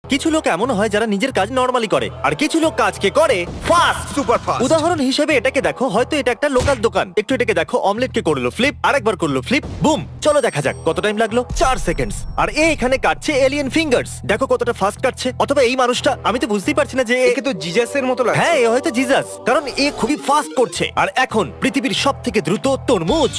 কিছু লোক এমন হয় যারা নিজের কাজ নরমালি করে আর কিছু লোক কাজকে করে ফাস্ট। Super fast. উদাহরণ হিসেবে এটাকে দেখো, হয়তো এটা একটা লোকাল দোকান। একটু এটাকে দেখো, অমলেটকে করলো ফ্লিপ, আরেকবার করলো ফ্লিপ, বুম। চলো দেখা যাক কত টাইম লাগলো। 4 সেকেন্ডস। আর এ এখানে কাটছে এলিয়েন ফিঙ্গারস। দেখো কতটা ফাস্ট কাটছে। অথবা এই মানুষটা, আমি তো বুঝতেই পারছি না যে একে তো জিজাসের মতো লাগছে। হ্যাঁ, এ হয়তো জিজাস, কারণ এ খুবই ফাস্ট করছে। আর এখন পৃথিবীর সব থেকে দ্রুত তরমুজ।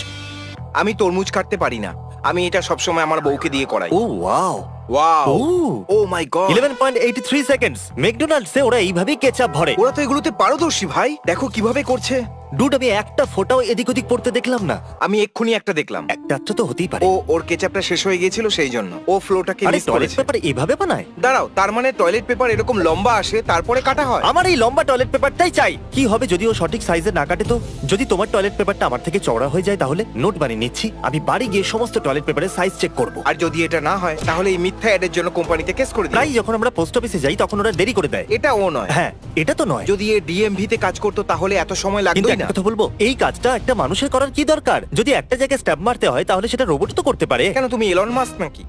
আমি তরমুজ কাটতে পারি না। আমি এটা সবসময় আমার বউকে দিয়ে করাই। ও ওয়াও, ওয়াও, ও ও মাই গড। 11.83 সেকেন্ডস। ম্যাকডোনাল্ডসে ওরা এইভাবেই কেচাপ ভরে। ওরা তো এগুলোতে পারদর্শী ভাই, দেখো কিভাবে করছে। ডুড, আমি একটা ফোঁটাও এদিক ওদিক পড়তে দেখলাম না। আমি এক্ষুনি একটা দেখলাম। একটা তো হতেই পারে। ওর কেচাপটা শেষ হয়ে গিয়েছিল, সেই জন্য ও ফ্লোটাকে আরে মিস টয়লেট করেছে। পেপার এভাবে বানায়? দাঁড়াও, তার মানে টয়লেট পেপার এরকম লম্বা আসে তারপরে কাটা হয়? আমার এই লম্বা টয়লেট পেপারটাই চাই। কি হবে যদি ও সঠিক সাইজে না কাটে? তো যদি তোমার টয়লেট পেপারটা আমার থেকে চওড়া হয়ে যায় তাহলে? নোট বানিয়ে নিচ্ছি, আমি বাড়ি গিয়ে সমস্ত টয়লেট পেপারের সাইজ চেক করব। আর যদি এটা না হয় তাহলে এই মিথ্যা অ্যাডের জন্য কোম্পানিতে কেস করে দিই। প্রায় যখন আমরা পোস্ট অফিসে যাই তখন ওরা দেরি করে দেয়। এটা ও নয়। হ্যাঁ, এটা তো নয়। যদি এ ডিএমভি তে কাজ করতো তাহলে এত সময় কিন্তু লাগতোই একটা না। কথা বলবো, এই কাজটা একটা মানুষের করার কি দরকার? যদি একটা জায়গায় স্ট্যাব মারতে হয় তাহলে সেটা রোবট তো করতে পারে। কেন, তুমি এলন মাস্ক নাকি?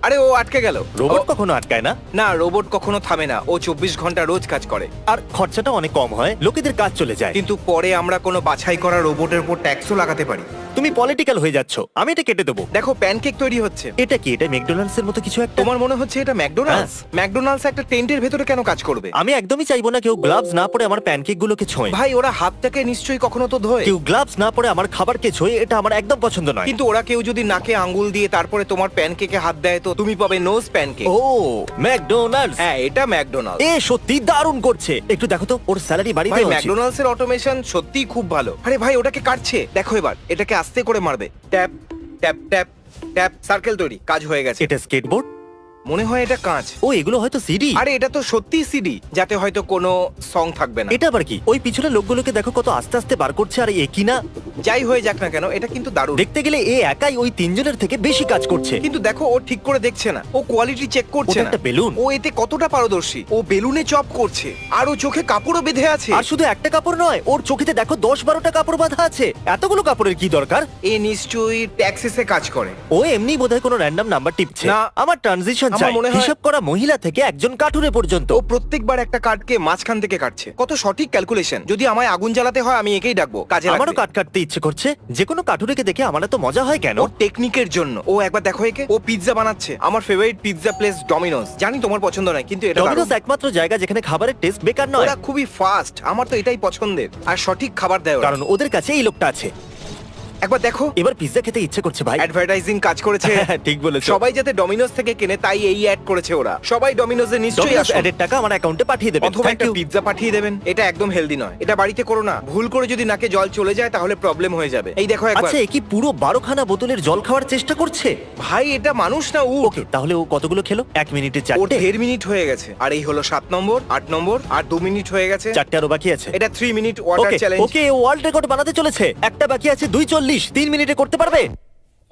আরে ও আটকে গেল। রোবট ও- কখনো আটকায় না। না, রোবট কখনো থামে না। ও 24 ঘন্টা রোজ কাজ করে। আর খরচাটা অনেক কম হয়, লোকেদের কাজ চলে যায়। কিন্তু পরে আমরা কোনো বাছাই করা রোবটের উপর ট্যাক্সও লাগাতে পারি। তুমি পলিটিক্যাল হয়ে যাচ্ছ, আমি এটা কেটে দেবো। দেখো, প্যানকেক তৈরি হচ্ছে। এটা কি? এটা ম্যাকডোনাল্ডস এর মতো কিছু একটা। তোমার মনে হচ্ছে এটা ম্যাকডোনাল্ডস? ম্যাকডোনাল্ডস একটা টেন্টের ভেতরে কেন কাজ করবে? আমি একদমই চাইবো না কেউ গ্লাভস না পরে আমার প্যানকেক গুলোকে ছোঁয়। ভাই, ওরা হাতটাকে নিশ্চয়ই কখনো তো ধোয়। কেউ গ্লাভস না পরে আমার খাবারকে ছোঁয়, এটা আমার একদম পছন্দ নয়। কিন্তু ওরা কেউ যদি নাকে আঙ্গুল দিয়ে তারপরে তোমার প্যানকেকে হাত দেয় তো তুমি পাবে নোজ প্যানকেক। ও ম্যাকডোনাল্ডস, হ্যাঁ, এটা ম্যাকডোনাল্ডস। এ সত্যি দারুণ করছে। একটু দেখো তো, ওর স্যালারি বাড়িয়ে ভাই, দেওয়া উচিত। ম্যাকডোনাল্ডস এর অটোমেশন সত্যিই খুব ভালো। আরে ভাই, ওটাকে কাটছে দেখো। এবার এটাকে আস্তে করে মারবে। Tap tap tap tap, circle তৈরি, কাজ হয়ে গেছে। এটা স্কেটবোর্ড? মনে হয় এটা কাঁচ। ও, এগুলো হয়তো সিডি। আরে এটা তো সত্যি সিডি, যাতে হয়তো কোনো সং থাকবে না। এটা আবার কি? ওই পিছনে লোকগুলোকে দেখো কত আস্তে আস্তে বার করছে। আর এ কি না, যাই হয়ে যাক না কেন, এটা কিন্তু দারুণ। দেখতে গেলে এ একাই ওই তিনজনের থেকে বেশি কাজ করছে। কিন্তু দেখো, ও ঠিক করে দেখছে না, ও কোয়ালিটি চেক করছে ওটা না। একটা বেলুন। ও এতে কতটা পারদর্শী। ও বেলুনে চপ করছে আর ও চোখে কাপড়ও বেঁধে আছে। আর শুধু একটা কাপড় নয়, ওর চোখেতে দেখো 10-12টা কাপড় বাঁধা আছে। এতগুলো কাপড়ের কি দরকার? এ নিশ্চয়ই ট্যাক্সিসে কাজ করে। ও এমনি বোধহয় কোনো র্যান্ডম নাম্বার টিপছে। না। আমার ট্রানজিশন আমার চাই, মনে হয়- হিসাব করা মহিলা থেকে একজন কাঠুরে পর্যন্ত। ও প্রত্যেকবার একটা কার্ডকে মাঝখান থেকে কাটছে। কত সঠিক ক্যালকুলেশন। যদি আমায় আগুন জ্বালাতে হয় আমি একেই ডাকবো, কাজে আমারও লাগবে। কাট কাটতে ইচ্ছে করছে। যে কোনো কাঠুরেকে দেখে আমার এত মজা হয় কেন? ওর টেকনিকের জন্য। ও একবার দেখো একে, ও পিৎজা বানাচ্ছে। আমার ফেভারিট পিৎজা প্লেস ডমিনোস। জানি তোমার পছন্দ নয়, কিন্তু এটা ডমিনোস দারুণ। একমাত্র জায়গা যেখানে খাবারের টেস্ট বেকার নয়। ওরা খুবই ফাস্ট। আমার তো এটাই পছন্দের। আর সঠিক খাবার দেয় ওরা। কারণ ওদের কাছে এই লোকটা আছে। একবার দেখো, এবার পিৎজা খেতে ইচ্ছে করছে ভাই। অ্যাডভার্টাইজিং কাজ করেছে। ঠিক বলেছো। সবাই যাতে ডমিনোস থেকে কেনে তাই এই অ্যাড করেছে ওরা। সবাই ডমিনোসে নিশ্চয়ই ডমিনোস আসুন। অ্যাডের টাকা আমার অ্যাকাউন্টে পাঠিয়ে দেবেন। অথবা থ্যাংক একটা ইউ। পিৎজা পাঠিয়ে দেবেন। এটা একদম হেলদি নয়। এটা বাড়িতে করো না। ভুল করে যদি নাকে জল চলে যায় তাহলে প্রবলেম হয়ে যাবে। এই দেখো একবার। আচ্ছা, এ কি পুরো 12খানা বোতলের জল খাওয়ার চেষ্টা করছে? ভাই, এটা মানুষ না উট। ওকে, তাহলে ও কতগুলো খেলো? 1 মিনিটে ওর 4টে। 1.5 মিনিট হয়ে গেছে। আর এই হলো 7 নম্বর, 8 নম্বর, আর 2 মিনিট হয়ে গেছে। 4টে আরো বাকি আছে। এটা 3 মিনিট ওয়াটার ওকে চ্যালেঞ্জ। ওকে, ওয়ার্ল্ড রেকর্ড বানাতে চলেছে। একটা বাকি আছে 2:40। 3 মিনিটে করতে পারবে?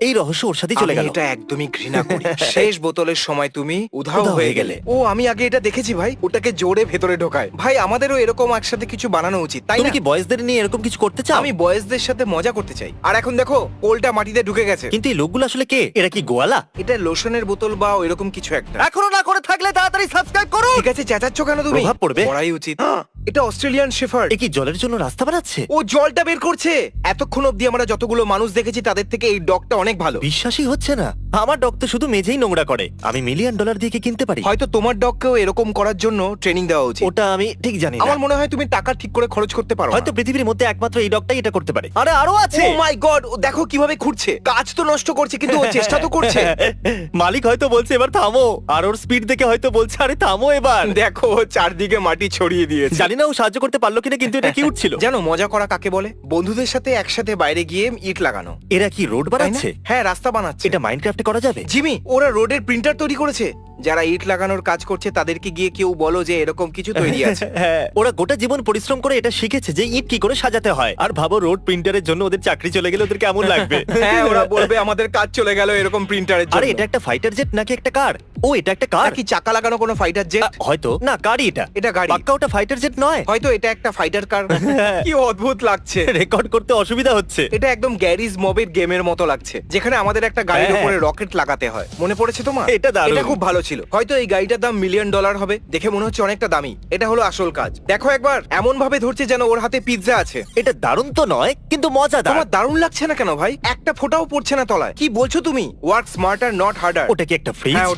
এই রহস্য ওর সাথে চলে আমি গেল। এটা একদমই ঘৃণা করি। শেষ বোতলের সময় তুমি উধাও হয়ে গেলে। ও, আমি আগে এটা দেখেছি ভাই। ওটাকে জোরে ভেতরে ঢোকায়। ভাই, আমাদেরও এরকম একসাথে কিছু বানানো উচিত, তাই তুমি না? কি বয়েজদের নিয়ে এরকম কিছু করতে চাও? আমি বয়েজদের সাথে মজা করতে চাই। আর এখন দেখো, কোলটা মাটিতে ঢুকে গেছে। কিন্তু এই লোকগুলো আসলে কে? এরা কি গোয়ালা? এটা লোশনের বোতল বা এরকম কিছু একটা। এখনো না করে থাকলে তাড়াতাড়ি সাবস্ক্রাইব করুন। ঠিক আছে, চেঁচাচ্ছ কেন তুমি? প্রভাব পড়বে। পড়াই উচিত। এটা অস্ট্রেলিয়ান শেফার্ড। এ কি জলের জন্য রাস্তা বানাচ্ছে? ও জলটা বের করছে। এতক্ষণ অবধি আমরা যতগুলো মানুষ দেখেছি তাদের থেকে এই ডগটা অনেক ভালো। বিশ্বাসই হচ্ছে না। আমার ডগ তো শুধু মেঝেই নোংরা করে। আমি $1,000,000 দিয়ে কি কিনতে পারি? হয়তো তোমার ডগকেও এরকম করার জন্য ট্রেনিং দেওয়া উচিত। ওটা আমি ঠিক জানি না। আমার মনে হয় তুমি টাকা ঠিক করে খরচ করতে পারো। হয়তো পৃথিবীর মধ্যে একমাত্র এই ডগটাই এটা করতে পারে। আরে আরো আছে। ও মাই গড, ও দেখো কিভাবে খুঁড়ছে। কাজ তো নষ্ট করছে কিন্তু ও চেষ্টা তো করছে। মালিক হয়তো বলছে এবার থামো, আর ওর স্পিড দেখে হয়তো বলছে আরে থামো এবার। দেখো, ও চারদিকে মাটি ছড়িয়ে দিয়েছে। জানি না ও সাহায্য করতে পারলো কিনা, কিন্তু এটা কিউট ছিল। জানো মজা করা কাকে বলে? বন্ধুদের সাথে একসাথে বাইরে গিয়ে ইট লাগানো। এরা কি রোড তাই না? বানাচ্ছে? হ্যাঁ, রাস্তা বানাচ্ছে। এটা মাইনক্রাফটে করা যাবে? জিমি, ওরা রোডের প্রিন্টার তৈরি করেছে। যারা ইট লাগানোর কাজ করছে তাদেরকে গিয়ে কেউ বলো যে এরকম কিছু তৈরি আছে। হ্যাঁ, ওরা গোটা জীবন পরিশ্রম করে এটা শিখেছে যে ইট কি করে সাজাতে হয়। আর ভাবো, রোড প্রিন্টারের জন্য ওদের চাকরি চলে গেলে ওদের কেমন লাগবে। হ্যাঁ, ওরা বলবে আমাদের কাজ চলে গেল এরকম প্রিন্টারের আরে জন্য। এটা একটা ফাইটার জেট নাকি একটা কার? ও এটা একটা কার, নাকি চাকা লাগানো কোনো ফাইটার জেট? হয়তো না, গাড়ি এটা। এটা গাড়ি। পাক্কা ওটা ফাইটার জেট নয়। হয়তো এটা একটা ফাইটার কার। কি অদ্ভুত লাগছে। রেকর্ড করতে অসুবিধা হচ্ছে। এটা একদম গ্যারিজ মবের গেমের মতো লাগছে, যেখানে আমাদের একটা গাড়ির হ্যাঁ। উপরে রকেট লাগাতে হয়। মনে পড়েছে তোমার? এটা দারুণ। এটা খুব ভালো ছিল। হয়তো এই গাড়িটার দাম $1 মিলিয়ন হবে। দেখে মনে হচ্ছে অনেকটা দামি। এটা হলো আসল কাজ। দেখো একবার, এমন ভাবে ধরছে যেন ওর হাতে পিৎজা আছে। এটা দারুণ তো নয়, কিন্তু মজাদার। তোমার দারুণ লাগছে না কেন ভাই? একটা ফোঁটাও পড়ছে না তলায়। কি বলছো তুমি? Work smarter not harder. ওটা কি একটা ফ্রিজ? হ্যাঁ,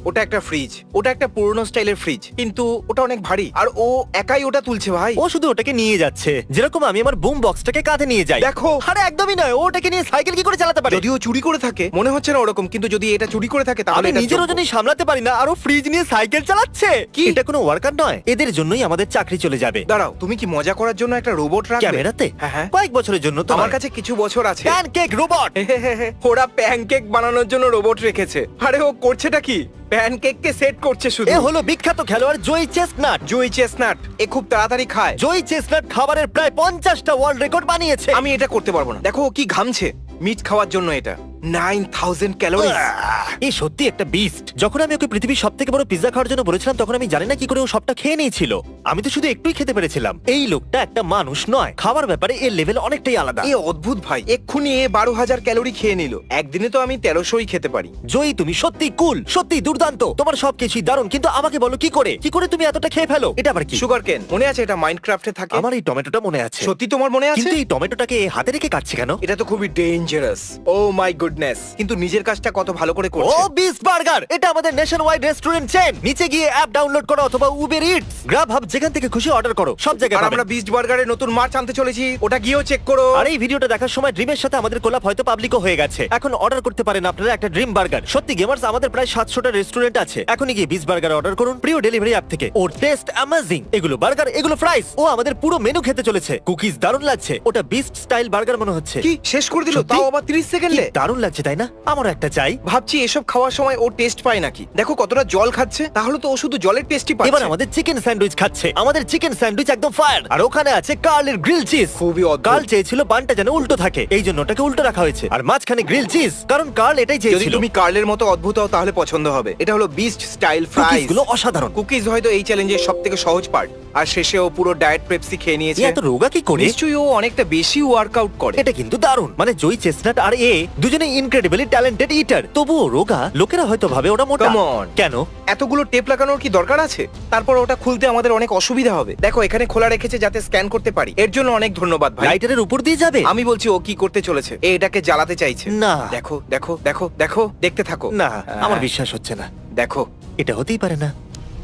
ওটা একটা ফ্রিজ। ওটা একটা পুরনো স্টাইলের ফ্রিজ, কিন্তু ওটা অনেক ভারী। আর ও একাই ওটা তুলছে ভাই। ও শুধু ওটাকে নিয়ে যাচ্ছে, যেরকম আমি আমার বুম বক্সটাকে কাঁধে নিয়ে যাই। দেখো। আরে একদমই নয়, ও ওটাকে নিয়ে সাইকেল কি করে চালাতে পারে? যদিও চুরি করে থাকে, মনে হচ্ছে না ওরকম, কিন্তু যদি এটা চুরি করে থাকে তাহলে আমি এটা নিজের যোগ্য। ওজনই সামলাতে পারি না, আর ও ফ্রিজ নিয়ে সাইকেল চালাচ্ছে। কি? এটা কোনো ওয়ার্কার নয়, এদের জন্যই আমাদের চাকরি চলে যাবে। দাঁড়াও, তুমি কি মজা করার জন্য একটা রোবট রাখবে? ক্যামেরাতে? হ্যাঁ, হ্যাঁ। কয়েক বছরের জন্য তো আমার কাছে কিছু বছর আছে। Pancake robot. ওরা প্যানকেক বানানোর জন্য রোবট রেখেছে। আরে ও করছেটা কি? প্যানকেককে সেট করছে শুধু। এ হলো বিখ্যাত খেলোয়াড় জয়ী চেস্টনাট। জুই চেস্টনাট। এ খুব তাড়াতাড়ি খায়। জয়ী চেস্টনাট খাবারের প্রায় 50টা ওয়ার্ল্ড রেকর্ড বানিয়েছে। আমি এটা করতে পারবো না। দেখো ও কি ঘামছে মিট খাওয়ার জন্য। এটা 9000 ক্যালোরি। এই সত্যি একটা বিস্ট। যখন আমি ওকে পৃথিবীর সবথেকে বড় পিজ্জা খাওয়ার জন্য বলেছিলাম, তখন আমি জানি না কি করে ও সবটা খেয়ে নিয়েছিল। আমি তো শুধু একটুই খেতে পেরেছিলাম। এই লোকটা একটা মানুষ নয়, খাবার ব্যাপারে এর লেভেল অনেকটাই আলাদা। এ অদ্ভুত ভাই। এক্ষুনি এ 12000 ক্যালোরি খেয়ে নিল। একদিনে তো আমি 1300ই খেতে পারি। জয়ী, তুমি সত্যি কুল, সত্যি দুর্দান্ত। তোমার সবকিছুই দারুণ, কিন্তু আমাকে বলো কি করে তুমি এতটা খেয়ে ফেলো? এটা আবার কি? সুগার কেন, মনে আছে এটা মাইনক্রাফটে থাকে? আমার এই টমেটোটা মনে আছে। সত্যি তোমার মনে আছে? কিন্তু এই টমেটোটাকে হাতে রেখে কাটছে কেন? এটা তো খুবই ডেঞ্জারাস। O my goodness. কিন্তু নিজের কাজটা কত ভালো করে ও করছে। বিস্ট বার্গার, এটা আমাদের নেশন ওয়াইড রেস্টুরেন্ট চেন। নিচে গিয়ে অ্যাপ ডাউনলোড করো অথবা উবের ইটস, গ্রাব হাব, যেখান থেকে খুশি অর্ডার করো, সব জায়গায় আর পাবেন। আমরা বিস্ট বার্গারের নতুন মার্চ আনতে চলেছি, ওটা গিয়েও চেক করো। আর এই ভিডিওটা দেখার সময় ড্রিমের সাথে আমাদের কোলাপ হয়তো পাবলিকও হয়ে গেছে। এখন অর্ডার করতে পারেন আপনারা একটা ড্রিম বার্গার। সত্যি গেমার্স, আমাদের প্রায় 700টা রেস্টুরেন্ট আছে। এখনই গিয়ে বিস্ট বার্গার অর্ডার করুন প্রিয় ডেলিভারি অ্যাপ থেকে। ওর টেস্ট অ্যামেজিং। এগুলো বার্গার, এগুলো ফ্রাইস। ও আমাদের পুরো মেনু খেতে চলেছে। কুকিজ দারুণ লাগছে। ওটা বিস্ট স্টাইল বার্গার মনে হচ্ছে। কি শেষ করে দিল? সত্যি? তাও আবার 30 কি সেকেন্ডে। দারুণ লাগছে, তাই না? আমারও একটা চাই। ভাবছি এসব খাওয়ার সময় ও টেস্ট পায় নাকি। দেখো কতটা জল খাচ্ছে। তাহলে তো ও শুধু জলের টেস্টই পাচ্ছে। এবার আমাদের চিকেন স্যান্ডউইচ খাচ্ছে। আমাদের চিকেন স্যান্ডউইচ একদম ফায়ার। আর ওখানে আছে কার্লের গ্রিল চিজ। খুবই অদ্ভুত। কার্ল চেয়েছিল বানটা যেন উল্টো থাকে, এই জন্য ওটাকে উল্টো রাখা হয়েছে। আর মাঝখানে গ্রিল চিজ, কারণ কার্ল এটাই যদি চেয়েছিল। তুমি কার্লের মতো অদ্ভুত হও তাহলে পছন্দ হবে। এটা হলো বিস্ট স্টাইল ফ্রাইস। কুকিজগুলো অসাধারণ। কুকিজ হয়তো এই চ্যালেঞ্জের সবথেকে সহজ পার্ট। আর শেষে ও পুরো ডায়েট পেপসি খেয়ে এ নিয়েছে। এত রোগা কি করে? নিশ্চয়ই ও অনেকটা বেশি ওয়ার্কআউট করে। এটা কিন্তু দারুণ। মানে জয়ী চেস্টনাট আর এ দুজনেই ইনক্রেডিবলি ট্যালেন্টেড ইটার। তবুও রোগা। লোকেরা হয়তো ভাবে ওরা মোটা। Come on. কেন? এতগুলো টেপ লাগানোর কি দরকার আছে? তারপর ওটা খুলতে আমাদের অনেক অসুবিধা হবে। দেখো এখানে খোলা রেখেছে যাতে স্ক্যান করতে পারি। এর জন্য অনেক ধন্যবাদ ভাই। লাইটারের উপর দিয়ে যাবে? আমি বলছি ও কি করতে চলেছে। এটাকে জ্বালাতে চাইছে। না। দেখো দেখো দেখো দেখো, দেখতে থাকো। না, আমার বিশ্বাস হচ্ছে না। দেখো এটা হতেই পারে না।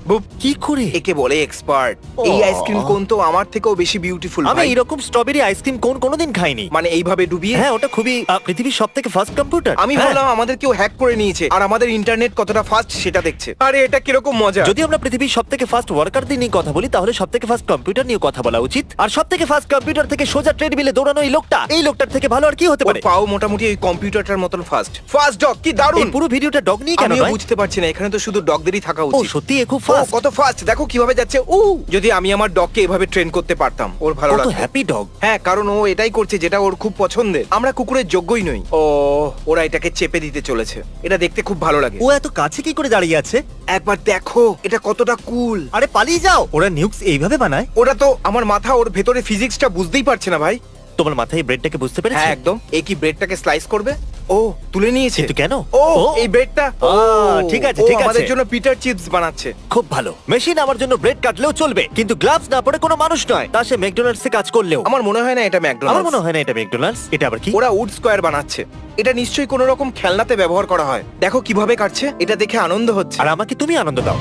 বুপ। কি করে? একে বলে এক্সপার্ট। এই ও। আইসক্রিম কোন তো আমার থেকেও বেশি বিউটিফুল আমি ভাই। এরকম স্ট্রবেরি আইসক্রিম কোন কোনোদিন খাইনি। মানে এইভাবে ডুবিয়ে। হ্যাঁ, ওটা খুবই পৃথিবীর সবথেকে ফাস্ট কম্পিউটার। আমি ভাবলাম আমাদের কেউ হ্যাক করে নিয়েছে আর আমাদের ইন্টারনেট কতটা ফাস্ট সেটা দেখছে। আরে এটা কিরকম মজা। যদি আমরা পৃথিবীর সবথেকে ফাস্ট ওয়ার্কারদের নিয়ে কথা বলি, তাহলে সবথেকে ফাস্ট কম্পিউটার নিয়ে কথা বলা উচিত। আর সবথেকে ফাস্ট কম্পিউটার থেকে সোজা ট্রেডমিলে দৌড়ানো এই লোকটা, এই লোকটার থেকে ভালো আর কি হতে ওর পারে? পাও মোটামুটি ওই কম্পিউটারটার মতন ফাস্ট। ফাস্ট ডগ, কি এই দারুণ। পুরো ভিডিওটা ডগ নিয়ে কেন আমিও নয়? বুঝতে পারছি না, এখানে তো শুধু ডগদেরই থাকা ও উচিত। সত্যি এ খুব ও, ফাস্ট। কত ফাস্ট। দেখো কিভাবে যাচ্ছে। যদি আমি আমার ডগকে এভাবে ট্রেন করতে পারতাম, ওর ভালো ও তো লাগতো। Happy dog. হ্যাঁ, কারণ ও এটাই করছে যেটা ওর খুব পছন্দের। আমরা কুকুরের যোগ্যই নই। ও, ওরা এটাকে চেপে দিতে চলেছে। এটা দেখতে খুব ভালো লাগে। ও এত কাছে কি করে দাঁড়িয়ে আছে? একবার দেখো এটা কতটা কুল। আরে পালিয়ে যাও। ওরা নিউক্স এইভাবে বানায়? ওরা তো আমার মাথা ওর ভেতরে ফিজিক্সটা বুঝতেই পারছে না ভাই। তোমার মাথায় ব্রেডটাকে বুঝতে পেরেছে? হ্যাঁ একদম। এই কি ব্রেডটাকে স্লাইস করবে? ও তুলে নিয়েছে। কিন্তু কেন? ও এই ব্রেডটা। ঠিক আছে, ও ঠিক আছে। আমাদের জন্য পিটার চিপস বানাচ্ছে। খুব ভালো। মেশিন আমার জন্য ব্রেড কাটলেও চলবে, কিন্তু গ্লাভস না পরে কোনো মানুষ নয়। তা সে ম্যাকডোনাল্ডস এ কাজ করলেও। আমার মনে হয় না এটা আমার ম্যাকডোনাল্ডস। মনে হয় না এটা ম্যাকডোনাল্ডস। এটা আবার কি? ওরা উড স্কোয়ার বানাচ্ছে। এটা নিশ্চয়ই কোনো রকম খেলনাতে ব্যবহার করা হয়। দেখো কিভাবে কাটছে। এটা দেখে আনন্দ হচ্ছে। আর আমাকে তুমি আনন্দ দাও।